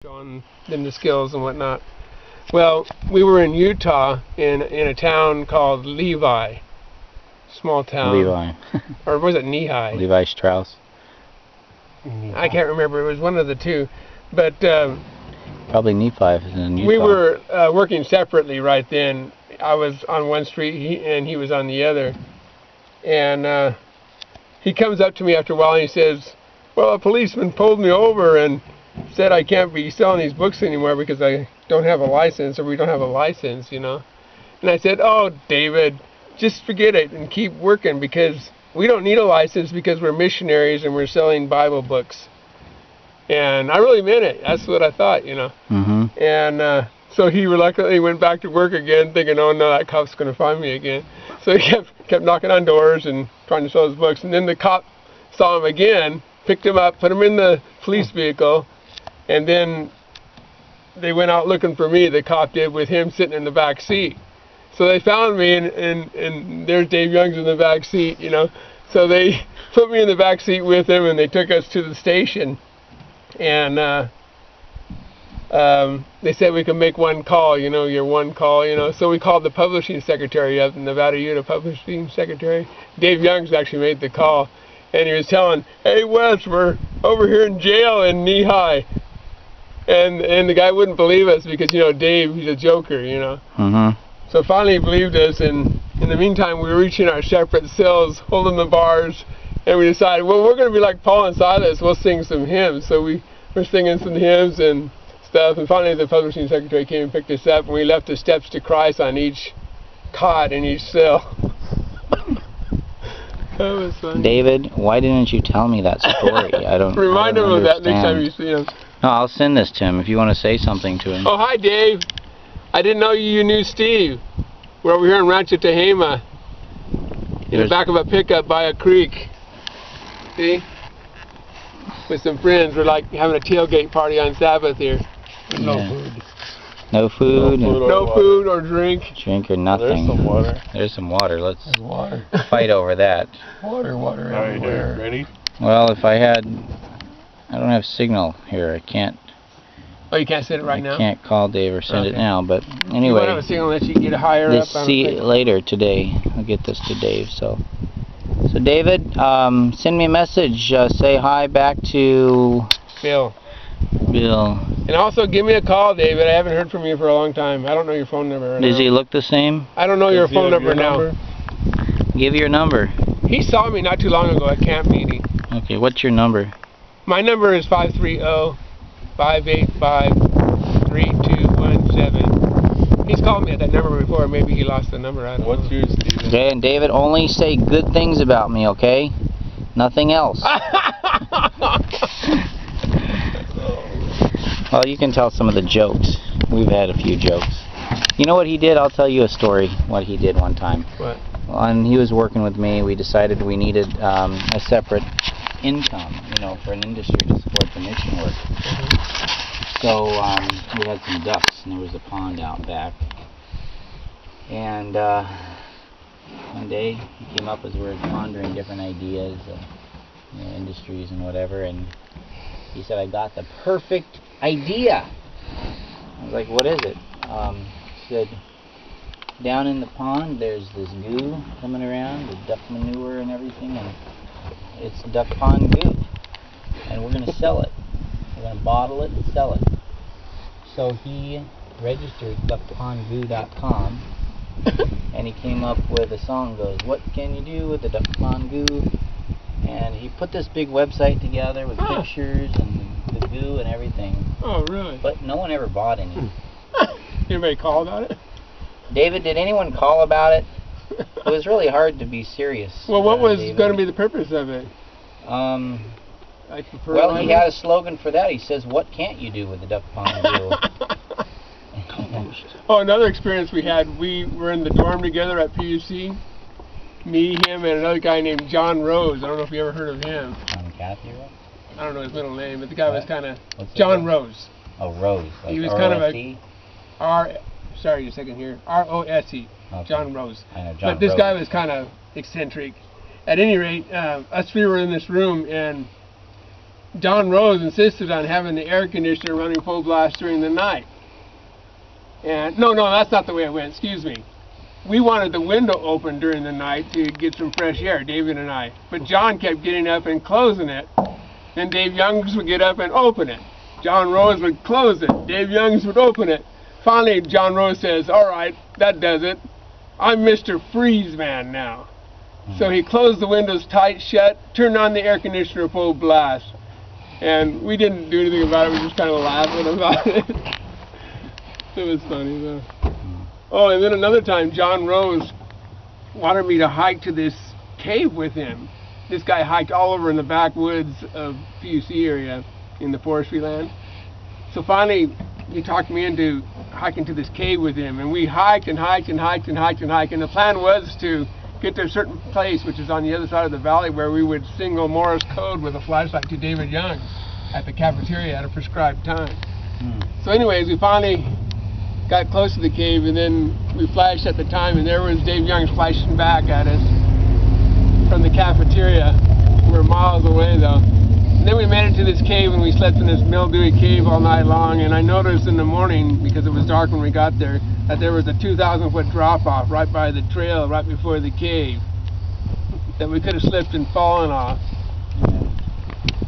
showing them the skills and whatnot. Well, we were in Utah in a town called Levi, small town. Levi. Or was it Nehi? Levi Strauss. I can't remember. It was one of the two. But probably Nephi is in Utah. we were working separately right then. I was on one street and he was on the other. And he comes up to me after a while and he says, "Well, a policeman pulled me over and said I can't be selling these books anymore because I don't have a license, or we don't have a license, you know." And I said, "Oh, David, just forget it and keep working, because we don't need a license because we're missionaries and we're selling Bible books." And I really meant it. That's what I thought, you know. Mm-hmm. And so he reluctantly went back to work again, thinking, "Oh no, that cop's going to find me again." So he kept knocking on doors and trying to sell his books. And then the cop saw him again, picked him up, put him in the police vehicle, and then they went out looking for me, the cop did, with him sitting in the back seat. So they found me, and there's Dave Young's in the back seat, you know. So they put me in the back seat with him, and they took us to the station. And they said we could make one call, you know, your one call, you know. So we called the publishing secretary up, the Nevada Utah publishing secretary. Dave Young's actually made the call. And he was telling, "Hey Wes, we're over here in jail in Nehi." And the guy wouldn't believe us because, you know, Dave, he's a joker, you know. Mm-hmm. So finally he believed us, and in the meantime we were reaching our separate cells, holding the bars, and we decided, well, we're going to be like Paul and Silas, we'll sing some hymns. So we were singing some hymns and stuff, and finally the publishing secretary came and picked us up, and we left the steps to Christ on each cot in each cell. That was funny. David, why didn't you tell me that story? I don't Remind him of that next time understand. you see him. No, I'll send this to him if you want to say something to him. Oh, hi, Dave. I didn't know you knew Steve. We're over here in Rancho Tehama, in the back of a pickup by a creek. See? With some friends. We're like having a tailgate party on Sabbath here. No food. No food. No food or drink. Drink or nothing. There's some water. There's some water. Let's There's water. fight over that. Water everywhere. Ready? Well, if I had... I don't have signal here. I can't... Oh, you can't send it right now? I can't call Dave or send it Okay. now, but You anyway... won't have a signal unless you get higher Let's up. see later today. I'll get this to Dave. So David, send me a message. Say hi back to Bill. Bill. And also give me a call, David. I haven't heard from you for a long time. I don't know your phone number right Does now. he look the same? I don't know your Does he phone have number your now. Give your number. He saw me not too long ago at camp meeting. Okay, what's your number? My number is 530-585-3217. He's called me at that number before. Maybe he lost the number. I don't know. What's yours, Steven? Okay, and David, only say good things about me, okay? Nothing else. Well, you can tell some of the jokes. We've had a few jokes. You know what he did? I'll tell you a story, what he did one time. What? When he was working with me, we decided we needed a separate income, you know, for an industry to support the mission work. So we had some ducks, and there was a pond out back. And one day he came up as we were pondering different ideas, you know, industries and whatever, and he said, "I got the perfect idea." I was like, "What is it?" He said, "Down in the pond there's this goo coming around, the duck manure and everything, and it's duck pond goo, and we're going to sell it. We're going to bottle it and sell it." So he registered duckpondgoo.com, and he came up with a song, goes, "What can you do with the duck pond goo?" And he put this big website together with pictures and the goo and everything. Oh, really? But no one ever bought any. Anybody call about it? David, did anyone call about it? It was really hard to be serious. Well, what was David. going to be the purpose of it? Well, he had a slogan for that. He says, "What can't you do with the duck pond goo?" Oh, another experience we had, we were in the dorm together at PUC. Me, him, and another guy named John Rose. I don't know if you ever heard of him. Kathy Rose? I don't know his middle name, but the guy was kind of... What's his John name? Rose. Oh, Rose. Like He was kind of a... R-O-S-E? Sorry, a second here. R-O-S-E. Okay. John Rose. I know, John But this Rose. guy was kind of eccentric. At any rate, us three were in this room, and John Rose insisted on having the air conditioner running full blast during the night. And no, that's not the way it went. Excuse me. We wanted the window open during the night to get some fresh air, David and I. But John kept getting up and closing it. Then Dave Youngs would get up and open it. John Rose would close it. Dave Youngs would open it. Finally, John Rose says, "All right, that does it. I'm Mr. Freeze Man now." So he closed the windows tight shut, turned on the air conditioner full blast. And we didn't do anything about it. We just kind of laughing about it. It was funny though. Oh, and then another time, John Rose wanted me to hike to this cave with him. This guy hiked all over in the backwoods of PUC area in the forestry land. So finally, he talked me into hiking to this cave with him, and we hiked and hiked and hiked and hiked and hiked. And the plan was to get to a certain place, which is on the other side of the valley, where we would signal Morse code with a flashlight to David Youngs at the cafeteria at a prescribed time. So anyways, we finally got close to the cave, and then we flashed at the time, and there was Dave Youngs flashing back at us from the cafeteria. We're miles away though. And then we made it to this cave, and we slept in this mildewy cave all night long. And I noticed in the morning, because it was dark when we got there, that there was a 2,000-foot drop-off right by the trail, right before the cave, that we could have slipped and fallen off. Yeah.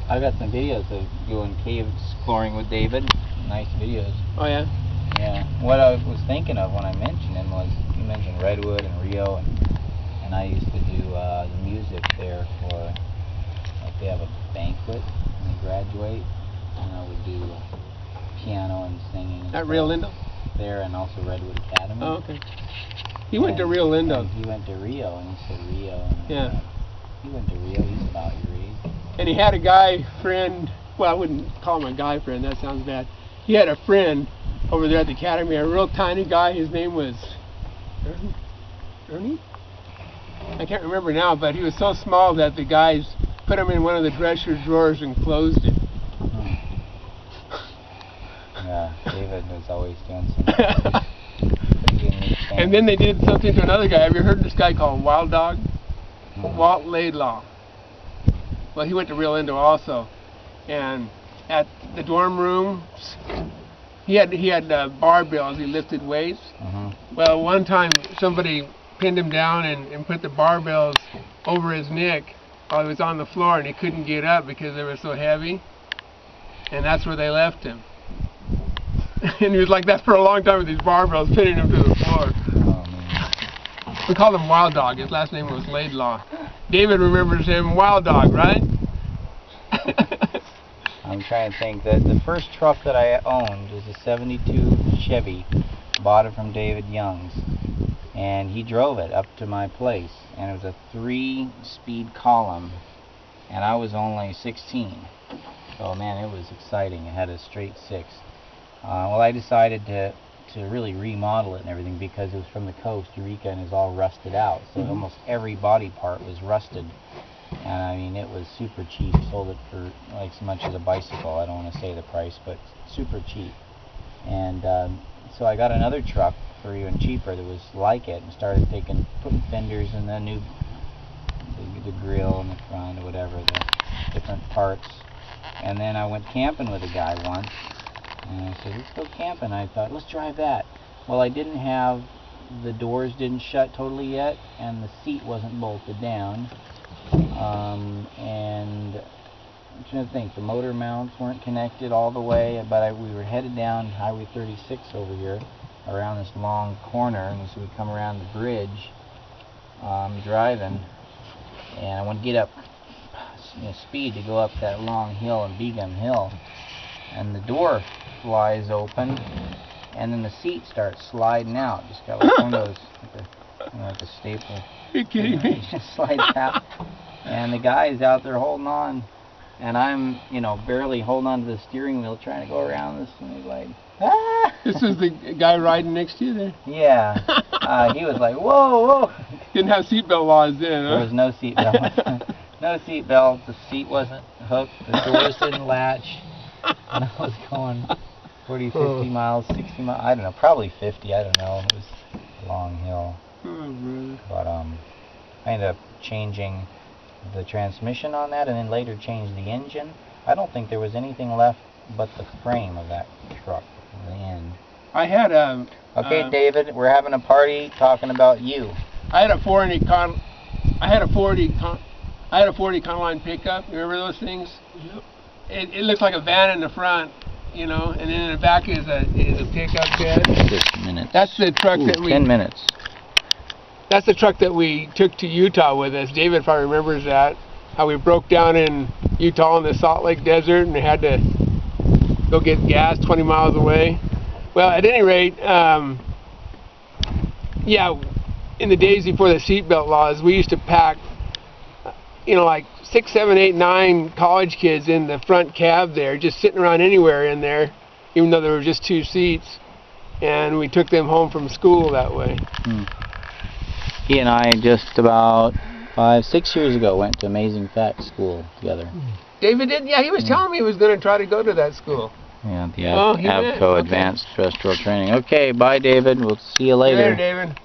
I got some videos of you in cave exploring with David. Nice videos. Oh yeah? Yeah. What I was thinking of when I mentioned him was, you mentioned Redwood and Rio, and I used to do the music there for, like, they have a banquet when they graduate, and I would do piano and singing. At Rio Lindo? There, and also Redwood Academy. Oh, okay. He went to Rio Lindo. He went to Rio, and he said Rio. And, yeah. He went to Rio. He's about your age. And he had a guy friend. Well, I wouldn't call him a guy friend. That sounds bad. He had a friend over there at the academy, a real tiny guy. His name was Ernie? I can't remember now, but he was so small that the guys put him in one of the dresser drawers and closed it. Yeah, David was always doing something. And then they did something to another guy. Have you heard of this guy called Wild Dog? Walt Laidlaw. Well, he went to Rio Lindo also. And at the dorm rooms, he had barbells. He lifted weights. Well, one time somebody pinned him down and put the barbells over his neck while he was on the floor, and he couldn't get up because they were so heavy. And that's where they left him. And he was like that for a long time with these barbells pinning him to the floor. Oh, man. We called him Wild Dog. His last name was Laidlaw. David remembers him, Wild Dog, right? I'm trying to think. The first truck that I owned was a 72 Chevy. Bought it from David Youngs. And he drove it up to my place. And it was a 3-speed column. And I was only 16. So, man, it was exciting. It had a straight 6. Well, I decided to really remodel it and everything because it was from the coast, Eureka, and it's all rusted out. So almost every body part was rusted. And I mean, it was super cheap. Sold it for like as much as a bicycle. I don't want to say the price, but super cheap. And so I got another truck for even cheaper that was like it, and started putting fenders in the new the grill and the front or whatever, the different parts. And then I went camping with a guy once. And I said, let's go camping. I thought, let's drive that. Well, the doors didn't shut totally yet, and the seat wasn't bolted down. And I'm trying to think, the motor mounts weren't connected all the way, but we were headed down Highway 36 over here, around this long corner, and so we come around the bridge, driving, and I want to get up speed to go up that long hill in Begum Hill, and the door flies open, and then the seat starts sliding out. Just got like one of those, like a staple. Are you kidding me? It just slides out, and the guy's out there holding on, and I'm, barely holding on to the steering wheel, trying to go around this, and he's like, ah! This is the guy riding next to you there? Yeah. He was like, whoa, whoa. Didn't have seatbelt laws then, huh? There was no seatbelt. No seatbelt. The seat wasn't hooked. The doors didn't latch. And I was going 40, 50 miles, 60 miles. I don't know. Probably 50. I don't know. It was a long hill. But I ended up changing the transmission on that, and then later changed the engine. I don't think there was anything left but the frame of that truck in the end. I had a... Okay, David, we're having a party talking about you. I had a 480 Econoline pickup. You remember those things? Yep. It looks like a van in the front, you know, and then in the back is a pickup bed. 6 minutes. That's the truck that we... 10 minutes. That's the truck that we took to Utah with us. David probably remembers that. How we broke down in Utah in the Salt Lake Desert and had to go get gas 20 miles away. Well, at any rate, yeah, in the days before the seatbelt laws, we used to pack, you know, like 6, 7, 8, 9 college kids in the front cab there, just sitting around anywhere in there, even though there were just 2 seats, and we took them home from school that way. He and I just about 5, 6 years ago went to Amazing Facts School together. David did? Yeah, he was telling me he was going to try to go to that school. Yeah, the AVCO Advanced Terrestrial Training. Okay, bye, David. We'll see you later. David.